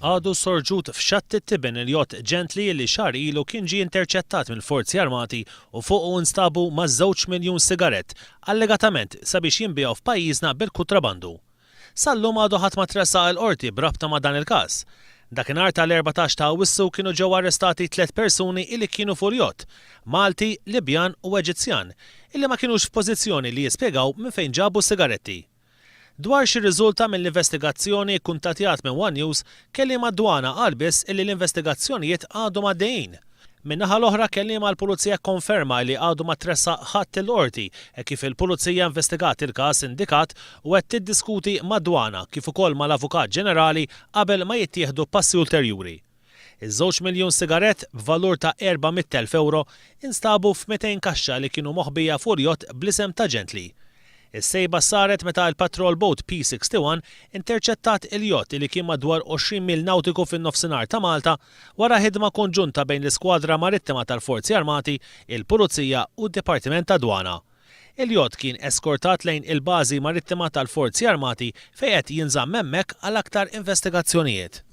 Għadu sorġut f'xatt it-Tiben il-jott Gently li xahar ilu kien ġie interċettat mill-Forzi Armati u fuqu nstabu ma' 2 miljun sigarett, allegatament sabiex jinbiegħu f'pajjiżna bil-kutrabandu. Sallum għadu ħadd ma tressaq il-qorti brabta ma' dan il-każ. Dakinhar tal-14 ta' Awwissu kienu ġew arrestati 3 persuni illi kienu fuq il-jott, Malti, Libjan u Eġizzjan, illi ma kienux f'pożizzjoni li jispjegaw minn fejn ġabu sigaretti. Dwar xi riżulta mill-investigazzjoni kuntattjat minn One News kelli mad-dwana qal biss illi l-investigazzjonijiet għadhom għaddejjin. Min-naħa l-oħra kelliem mal-Pulizija konferma li għadu ma tressaq ħadd il-qorti kif il-Pulizija investigat il-każ indikat u qed tiddiskuti mad-dwana kif ukoll mal-Avukat Ġenerali qabel ma jittieħdu passi ulterjuri. Iż-2 miljun sigarett b'valur ta' 400,000 euro instabu f'200 kaxxa li kienu moħbija fuq il-jott bl-isem ta' Gently. Is-sejba saret meta l-patrol boat P61 interċettat il-jott li kien madwar 20 mil nautiku fin-nofsinhar ta' Malta wara ħidma konġunta bejn l-Iskwadra Marittima tal-Forzi Armati, il-Pulizija u d-Dipartiment ta' Dwana. Il-jott kien eskortat lejn il-bażi Marittima tal-Forzi Armati fejn qed jinżamm hemmhekk għal aktar investigazzjonijiet.